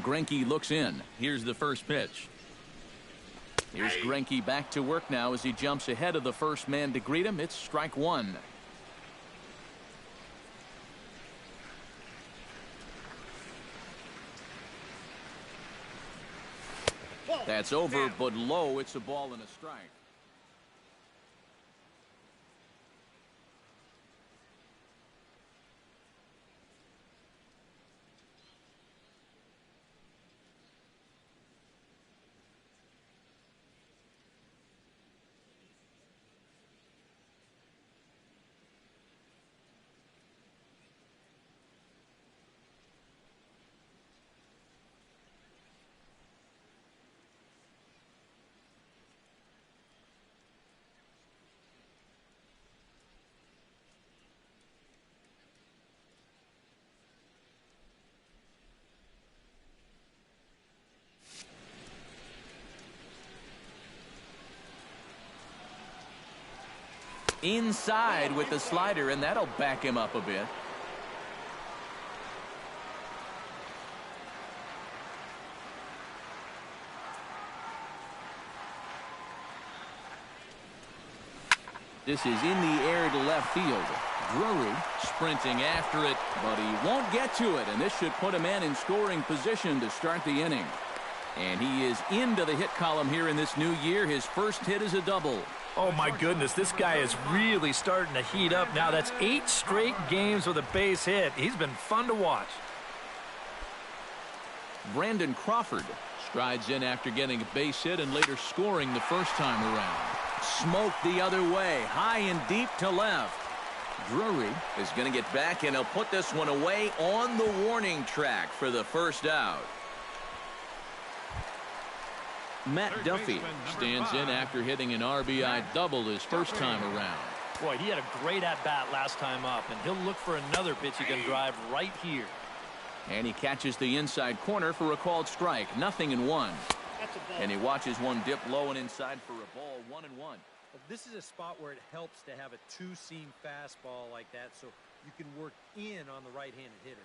Greinke looks in. Here's the first pitch. Here's Greinke back to work now as he jumps ahead of the first man to greet him. It's strike one. That's over, but low. It's a ball and a strike. Inside with the slider, and that'll back him up a bit. This is in the air to left field. Drury sprinting after it, but he won't get to it, and this should put a man in scoring position to start the inning. And he is into the hit column here in this new year. His first hit is a double. Oh, my goodness, this guy is really starting to heat up now. That's 8 straight games with a base hit. He's been fun to watch. Brandon Crawford strides in after getting a base hit and later scoring the first time around. Smoked the other way, high and deep to left. Drury is going to get back, and he'll put this one away on the warning track for the first out. Matt Duffy stands in after hitting an RBI double his first time around. Boy, he had a great at-bat last time up, and he'll look for another pitch he can drive right here. And he catches the inside corner for a called strike. 0-1. And he watches one dip low and inside for a ball. 1-1. This is a spot where it helps to have a two-seam fastball like that, so you can work in on the right-handed hitters.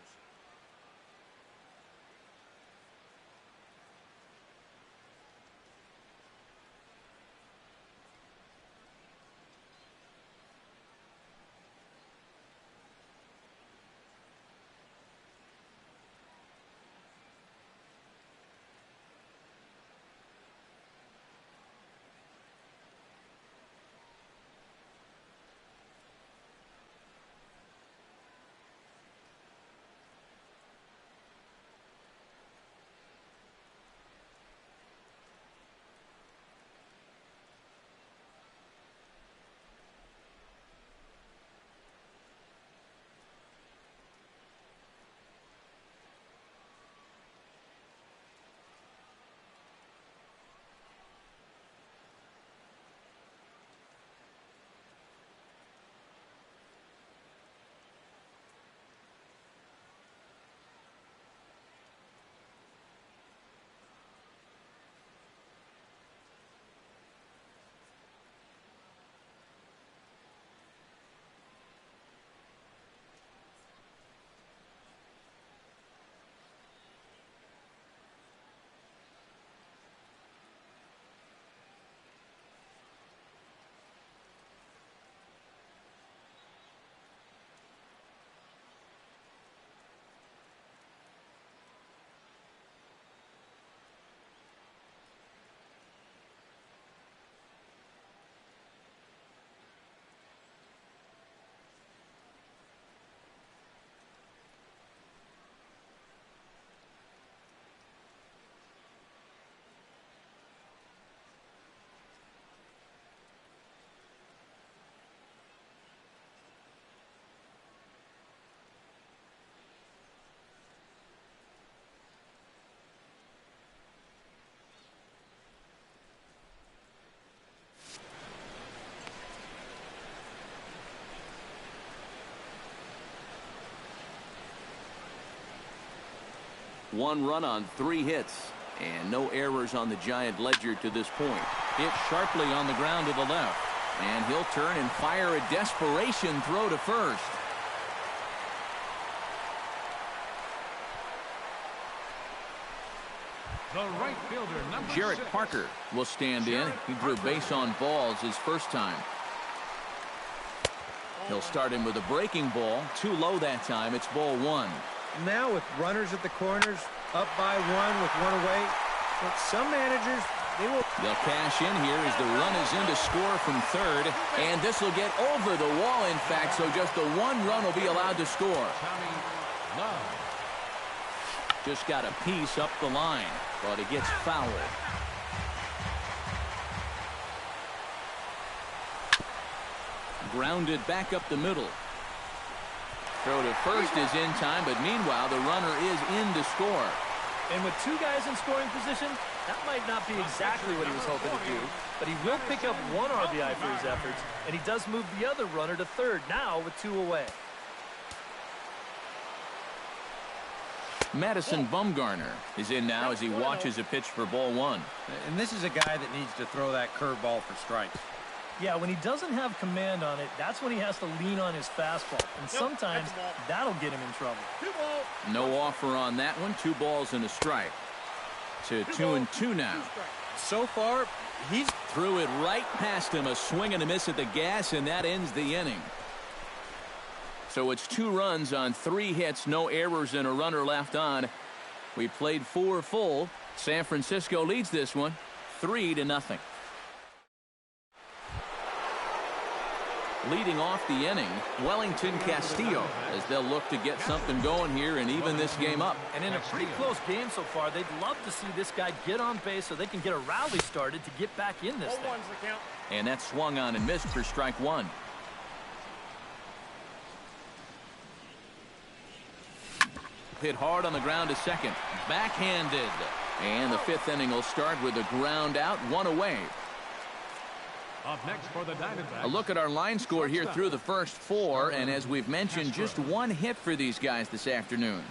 One run on 3 hits, and no errors on the Giant ledger to this point. Hit sharply on the ground to the left, and he'll turn and fire a desperation throw to first. The right fielder, number Jarrett 6. Parker will stand in. He drew base on balls his first time. He'll start him with a breaking ball. Too low that time. It's ball 1. Now with runners at the corners, up by 1 with 1 away, but some managers, they'll cash in here as the run is in to score from third. And this will get over the wall, in fact, so just the 1 run will be allowed to score. Just got a piece up the line, but it gets fouled. Grounded back up the middle. Throw to first is in time, but meanwhile the runner is in to score. And with 2 guys in scoring position, that might not be exactly what he was hoping to do, but he will pick up 1 RBI for his efforts, and he does move the other runner to third now with 2 away. Madison Bumgarner is in now as he watches a pitch for ball 1. and this is a guy that needs to throw that curveball for strikes. Yeah, when he doesn't have command on it, that's when he has to lean on his fastball, and sometimes that'll get him in trouble. No offer on that one. 2 balls and a strike. To 2-2 now. So far, he's Threw it right past him. A swing and a miss at the gas, and that ends the inning. So it's 2 runs on 3 hits, no errors, and a runner left on. We played 4 full. San Francisco leads this one 3-0. Leading off the inning, Wellington Castillo, as they'll look to get something going here and even this game up. And in a pretty close game so far, they'd love to see this guy get on base so they can get a rally started to get back in this thing. And that swung on and missed for strike 1. Hit hard on the ground to second. Backhanded. And the 5th inning will start with a ground out, 1 away. Up next for the Diamondbacks. A look at our line score here through the first 4, and as we've mentioned, just 1 hit for these guys this afternoon.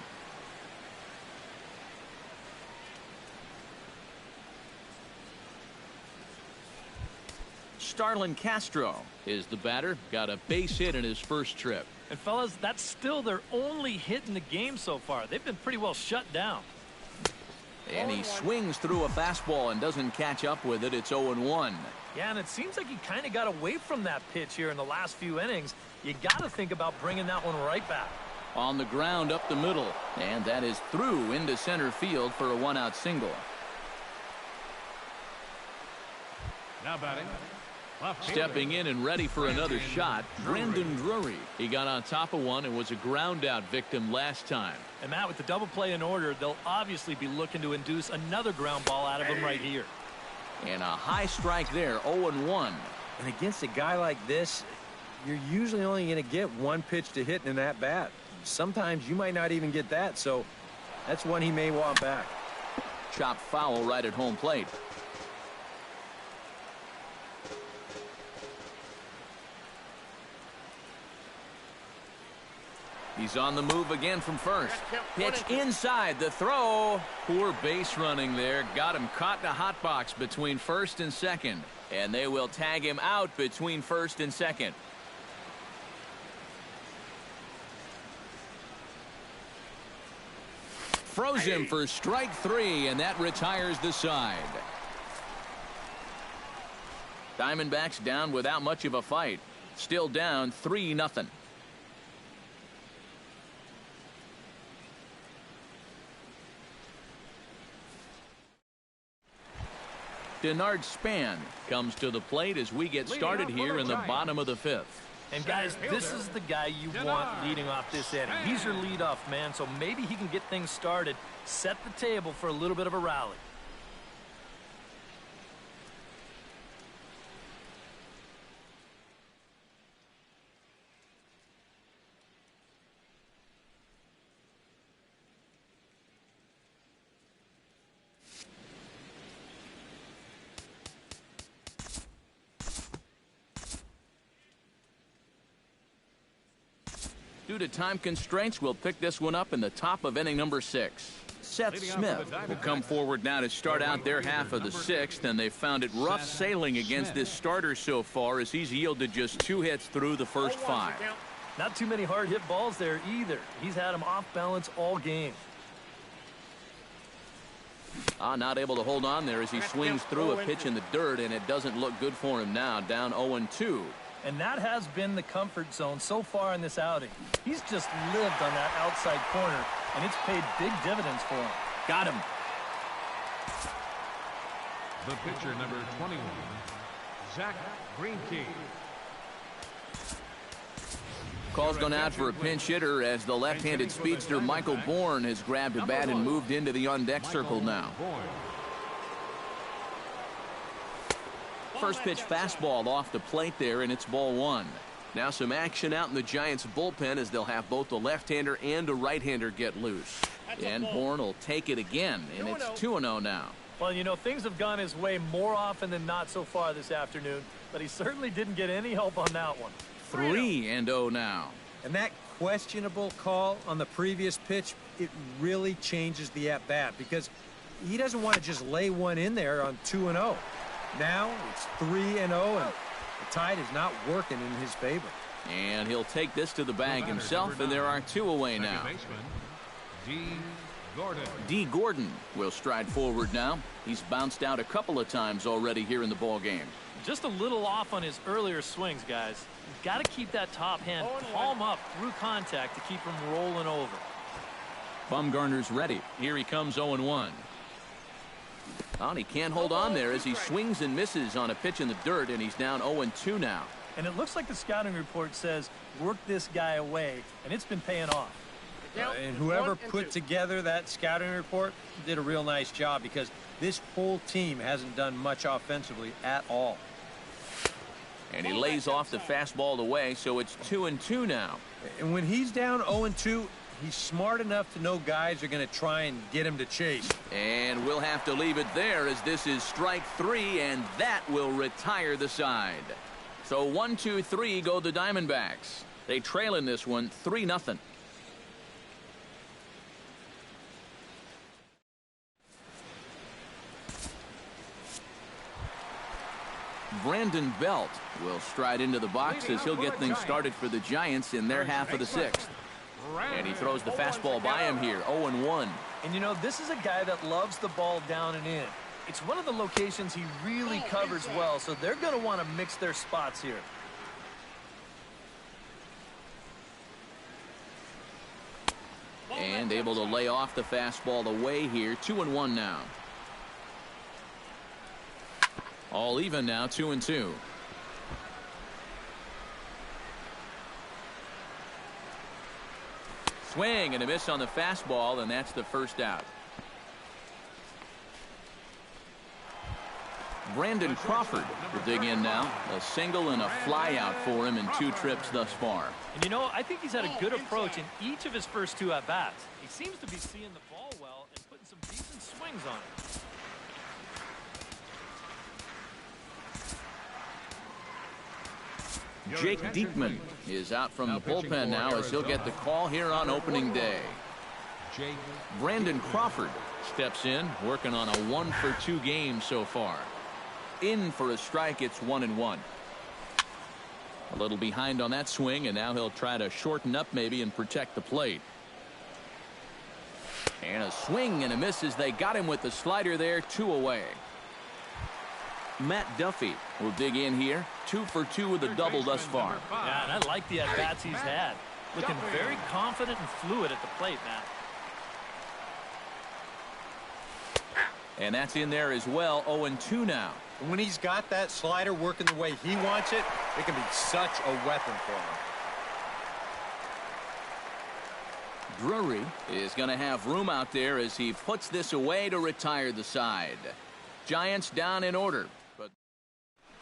Starlin Castro is the batter. Got a base hit in his first trip. And fellas, that's still their only hit in the game so far. They've been pretty well shut down. And he swings through a fastball and doesn't catch up with it. It's 0-1. Yeah, and it seems like he kind of got away from that pitch here in the last few innings. You got to think about bringing that one right back. On the ground up the middle, and that is through into center field for a 1-out single. Now batting. Stepping in and ready for another shot, Brandon Drury. He got on top of one and was a ground out victim last time. And Matt, with the double play in order, they'll obviously be looking to induce another ground ball out of him right here. And a high strike there, 0-1. And against a guy like this, you're usually only going to get 1 pitch to hit in that bat. Sometimes you might not even get that, so that's one he may want back. Chopped foul right at home plate. He's on the move again from first. Pitch inside the throw. Poor base running there. Got him caught in a hot box between first and second. And they will tag him out between first and second. Froze him for strike 3, and that retires the side. Diamondbacks down without much of a fight. Still down 3-0. Denard Span comes to the plate as we get started here in the bottom of the 5th. And guys, this is the guy you want leading off this inning. He's your leadoff man, so maybe he can get things started, set the table for a little bit of a rally. Due to time constraints, we'll pick this one up in the top of inning number 6. Seth Smith will come forward now to start out their half of the 6th, and they found it rough sailing against this starter so far as he's yielded just 2 hits through the first 5. Not too many hard hit balls there either. He's had them off balance all game. Not able to hold on there as he swings through a pitch in the dirt, and it doesn't look good for him now. Down 0-2. And that has been the comfort zone so far in this outing. He's just lived on that outside corner, and it's paid big dividends for him. Got him. The pitcher, number 21, Zach Greinke. Call's gone out for a pinch hitter as the left-handed speedster Michael Bourne has grabbed a bat and moved into the on-deck circle now. First pitch fastball off the plate there, and it's ball one. Now some action out in the Giants bullpen as they'll have both the left-hander and a right-hander get loose. And Bourne will take it again, and it's 2-0 now. Well, you know, things have gone his way more often than not so far this afternoon, but he certainly didn't get any help on that one. 3-0 now. And that questionable call on the previous pitch, it really changes the at-bat because he doesn't want to just lay one in there on 2-0. Now it's 3-0, and the tide is not working in his favor. And he'll take this to the bag himself, and there are 2 away now. D. Gordon will stride forward now. He's bounced out a couple of times already here in the ball game. Just a little off on his earlier swings, guys. You've got to keep that top hand palm up through contact to keep him rolling over. Bumgarner's ready. Here he comes 0-1. Oh, and he can't hold on there as he swings and misses on a pitch in the dirt, and he's down 0-2 now. And it looks like the scouting report says work this guy away, and it's been paying off. And whoever put together that scouting report did a real nice job because this whole team hasn't done much offensively at all. And he lays off the fastball away, so it's 2-2 now. And when he's down 0-2, he's smart enough to know guys are going to try and get him to chase. And we'll have to leave it there as this is strike 3, and that will retire the side. So 1-2-3 go the Diamondbacks. They trail in this one 3-0. Brandon Belt will stride into the box as he'll get things started for the Giants in their half of the 6th. And he throws the fastball by him here, 0-1. And you know, this is a guy that loves the ball down and in. It's one of the locations he really covers well, so they're going to want to mix their spots here. And able to lay off the fastball away here, 2-1 now. All even now, 2-2. Swing and a miss on the fastball, and that's the first out. Brandon Crawford will dig in now. A single and a fly out for him in 2 trips thus far. And you know, I think he's had a good approach in each of his first 2 at-bats. He seems to be seeing the ball well and putting some decent swings on it. Jake Diekman is out from the bullpen now as he'll get the call here on opening day. Brandon Crawford steps in, working on a 1-for-2 game so far. In for a strike, it's 1-1. A little behind on that swing, and now he'll try to shorten up maybe and protect the plate. And a swing and a miss as they got him with the slider there, 2 away. Matt Duffy will dig in here. 2 for 2 with a double thus far. Yeah, and I like the at-bats he's had. Looking very confident and fluid at the plate, Matt. And that's in there as well, 0-2 now. And when he's got that slider working the way he wants it, it can be such a weapon for him. Drury is going to have room out there as he puts this away to retire the side. Giants down in order. But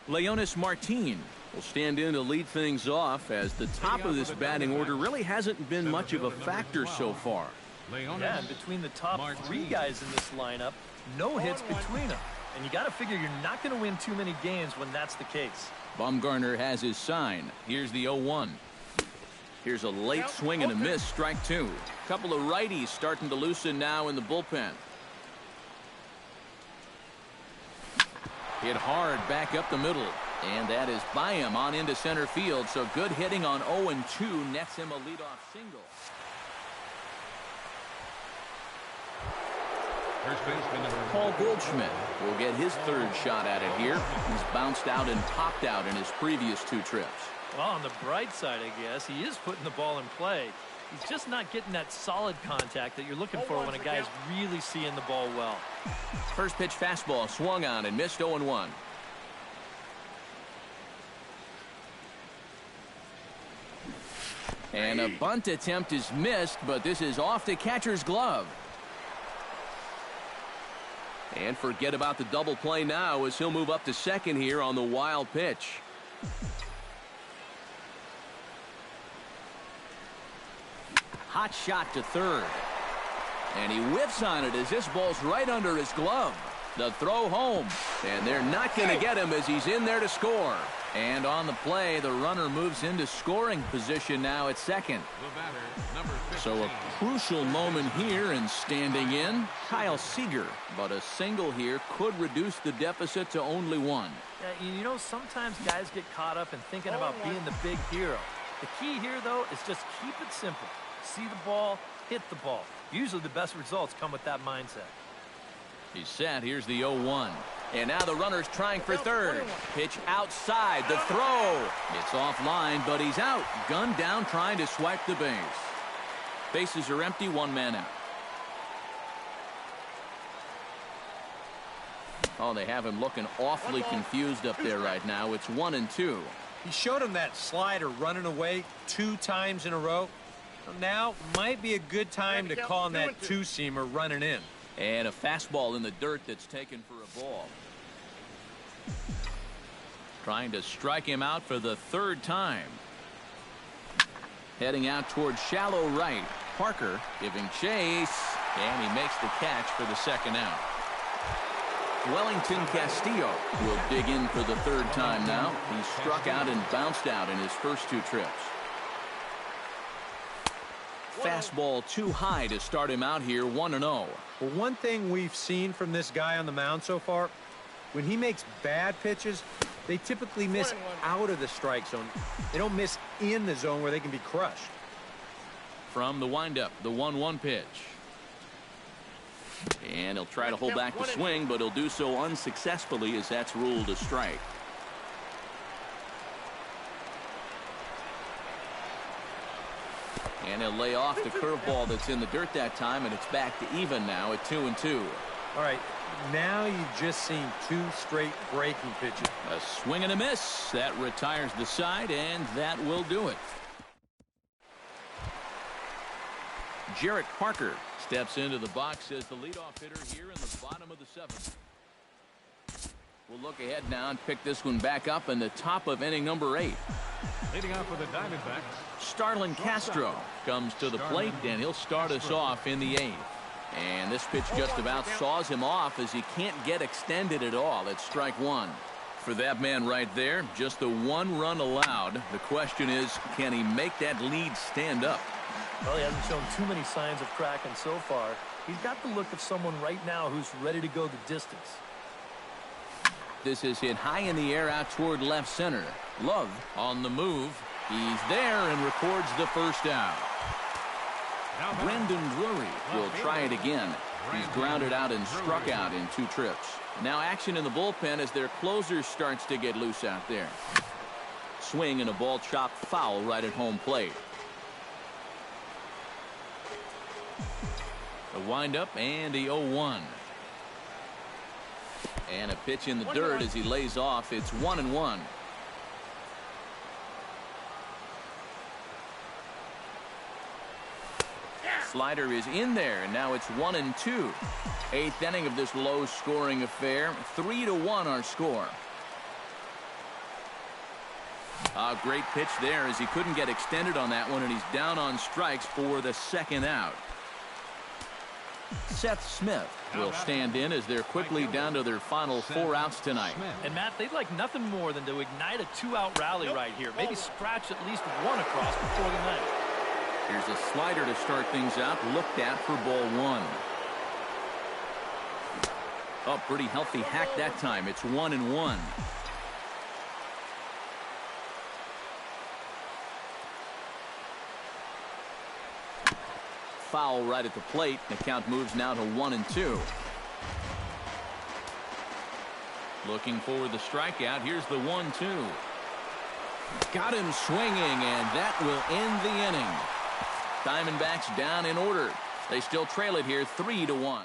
Leonys Martin will stand in to lead things off as the top of this batting order really hasn't been much of a factor so far. Yeah, and between the top 3 guys in this lineup, no hits between them. And you got to figure you're not going to win too many games when that's the case. Bumgarner has his sign. Here's the 0-1. Here's a late swing and a miss, strike 2. Couple of righties starting to loosen now in the bullpen. Hit hard back up the middle, and that is by him on into center field. So good hitting on 0-2 nets him a leadoff single. First baseman number Paul Goldschmidt will get his third shot at it here. He's bounced out and popped out in his previous 2 trips. Well, on the bright side, I guess, he is putting the ball in play. He's just not getting that solid contact that you're looking for when a guy's really seeing the ball well. First pitch fastball swung on and missed 0-1. And a bunt attempt is missed, but this is off the catcher's glove. And forget about the double play now as he'll move up to second here on the wild pitch. Hot shot to third. And he whiffs on it as this ball's right under his glove. The throw home. And they're not going to get him as he's in there to score. And on the play, the runner moves into scoring position now at second. the batter, number 15. So a crucial moment here, and standing in, Kyle Seager. But a single here could reduce the deficit to only 1. Yeah, you know, sometimes guys get caught up in thinking about being the big hero. The key here, though, is just keep it simple. See the ball, hit the ball. Usually the best results come with that mindset. He's set. Here's the 0-1. And now the runner's trying for third. Pitch outside. The throw. It's offline, but he's out. Gunned down trying to swipe the base. Bases are empty. 1 man out. Oh, they have him looking awfully confused up there right now. It's 1-2. He showed him that slider running away 2 times in a row. Now might be a good time to call on that 2-seamer running in. And a fastball in the dirt that's taken for a ball. Trying to strike him out for the 3rd time. Heading out towards shallow right. Parker giving chase. And he makes the catch for the 2nd out. Wellington Castillo will dig in for the 3rd time now. He struck out and bounced out in his first 2 trips. Fastball too high to start him out here, 1-0. Well, one thing we've seen from this guy on the mound so far, when he makes bad pitches, they typically miss out of the strike zone. They don't miss in the zone where they can be crushed. From the windup, the 1-1 pitch. And he'll try to hold back the swing, but he'll do so unsuccessfully as that's ruled a strike. And he'll lay off the curveball that's in the dirt that time, and it's back to even now at 2-2. All right, now you've just seen 2 straight breaking pitches. A swing and a miss. That retires the side, and that will do it. Jarrett Parker steps into the box as the leadoff hitter here in the bottom of the 7th. We'll look ahead now and pick this one back up in the top of inning number 8. Leading off for the Diamondbacks, Starlin Castro comes to the plate, and he'll start us off in the 8th. And this pitch just about saws him off as he can't get extended at all. It's strike 1. For that man right there, just the 1 run allowed. The question is, can he make that lead stand up? Well, he hasn't shown too many signs of cracking so far. He's got the look of someone right now who's ready to go the distance. This is hit high in the air out toward left center. Love on the move. He's there and records the 1st out. Brandon Drury will try it again. He's grounded out and struck out in 2 trips. Now action in the bullpen as their closer starts to get loose out there. Swing and a ball chopped foul right at home plate. The windup and the 0-1. And a pitch in the dirt as he lays off. It's 1-1. Slider is in there, and now it's 1-2. 8th inning of this low-scoring affair. 3-1 our score. A great pitch there as he couldn't get extended on that one, and he's down on strikes for the 2nd out. Seth Smith will stand in as they're quickly down to their final 4 outs tonight. And Matt, they'd like nothing more than to ignite a 2-out rally right here. Maybe scratch at least 1 across before the night. Here's a slider to start things out, looked at for ball 1. Oh, pretty healthy hack that time. It's 1-1. Foul right at the plate. The count moves now to 1-2. Looking for the strikeout. Here's the 1-2. Got him swinging, and that will end the inning. Diamondbacks down in order. They still trail it here 3-1.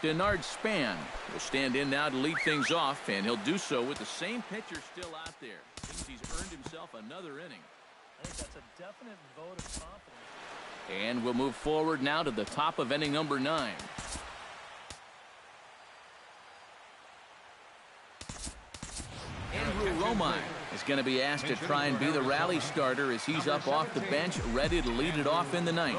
Denard Span will stand in now to lead things off, and he'll do so with the same pitcher still out there. Thinks he's earned himself another inning. I think that's a definite vote of confidence. And we'll move forward now to the top of inning number 9. Andrew Romine is going to be asked to try and be the rally starter as he's up off the bench, ready to lead it off in the ninth.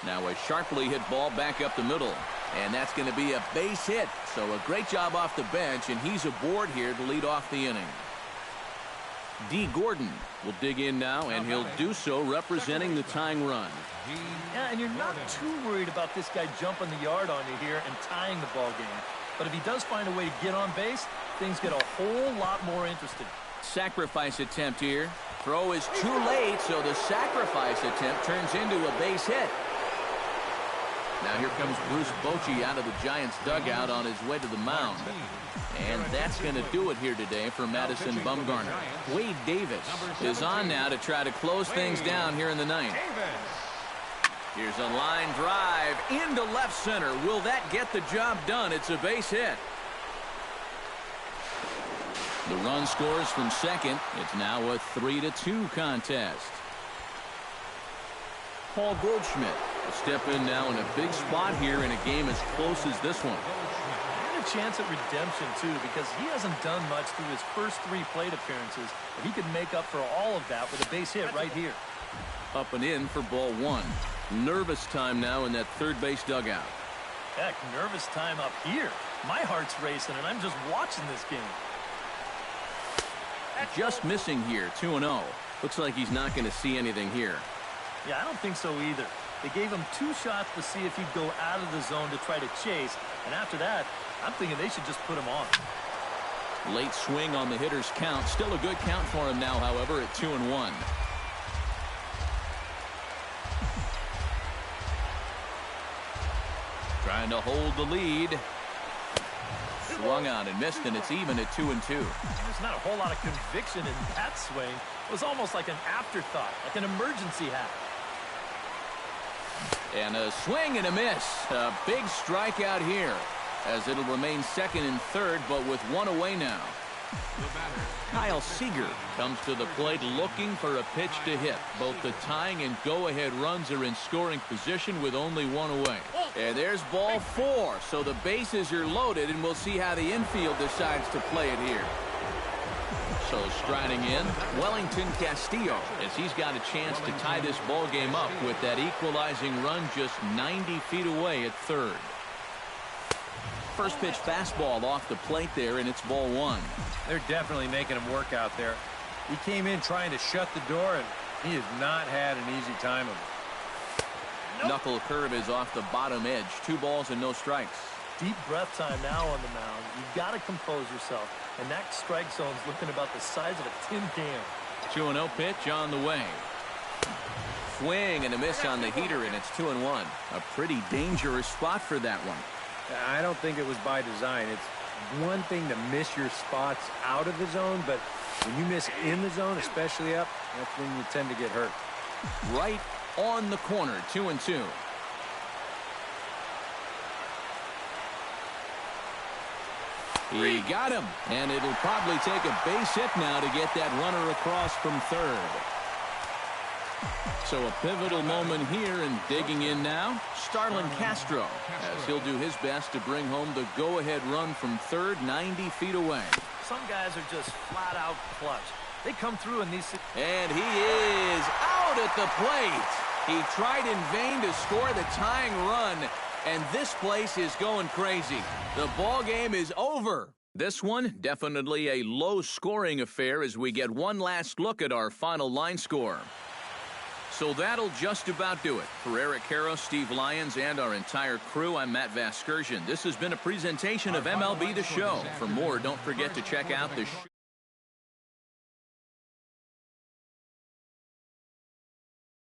Now a sharply hit ball back up the middle, and that's going to be a base hit. So a great job off the bench, and he's aboard here to lead off the inning. D. Gordon will dig in now, and he'll do so representing the tying run. Yeah, and you're not too worried about this guy jumping the yard on you here and tying the ball game. But if he does find a way to get on base, things get a whole lot more interesting. Sacrifice attempt here. Throw is too late, so the sacrifice attempt turns into a base hit. Now here comes Bruce Bochy out of the Giants dugout on his way to the mound. And that's going to do it here today for Madison Bumgarner. Wade Davis is on now to try to close things down here in the ninth. Here's a line drive into left center. Will that get the job done? It's a base hit. The run scores from second. It's now a 3-2 contest. Paul Goldschmidt will step in now in a big spot here in a game as close as this one. And a chance at redemption, too, because he hasn't done much through his first 3 plate appearances. But he could make up for all of that with a base hit right here. Up and in for ball 1. Nervous time now in that third base dugout. Heck, nervous time up here. My heart's racing, and I'm just watching this game. Just missing here, 2-0. Looks like he's not going to see anything here. Yeah, I don't think so either. They gave him 2 shots to see if he'd go out of the zone to try to chase. And after that, I'm thinking they should just put him on. Late swing on the hitter's count. Still a good count for him now, however, at 2-1. Trying to hold the lead. Swung on and missed, and it's even at 2-2. There's not a whole lot of conviction in that swing. It was almost like an afterthought, like an emergency hat. And a swing and a miss. A big strikeout here, as it'll remain second and third, but with 1 away now. Kyle Seager comes to the plate looking for a pitch to hit. Both the tying and go-ahead runs are in scoring position with only 1 away. And there's ball 4, so the bases are loaded, and we'll see how the infield decides to play it here. So striding in, Wellington Castillo, as he's got a chance to tie this ball game up with that equalizing run just 90 feet away at third. First pitch fastball off the plate there, and it's ball 1. They're definitely making him work out there. He came in trying to shut the door, and he has not had an easy time of it. Knuckle curve is off the bottom edge. 2 balls and no strikes. Deep breath time now on the mound. You've got to compose yourself. And that strike zone's looking about the size of a tin can. 2-0 pitch on the way. Swing and a miss on the heater, and it's 2-1. A pretty dangerous spot for that one. I don't think it was by design. It's one thing to miss your spots out of the zone, but when you miss in the zone, especially up, that's when you tend to get hurt. Right on the corner, 2-2. He got him, and it'll probably take a base hit now to get that runner across from third. So a pivotal moment here, and digging in now, Starlin Castro, as he'll do his best to bring home the go-ahead run from third, 90 feet away. Some guys are just flat out clutch. They come through in these... And he is out at the plate. He tried in vain to score the tying run, and this place is going crazy. The ball game is over. This one, definitely a low-scoring affair as we get one last look at our final line score. So that'll just about do it. For Eric Karros, Steve Lyons, and our entire crew, I'm Matt Vasgersian. This has been a presentation of MLB The Show. For more, don't forget to check out the show.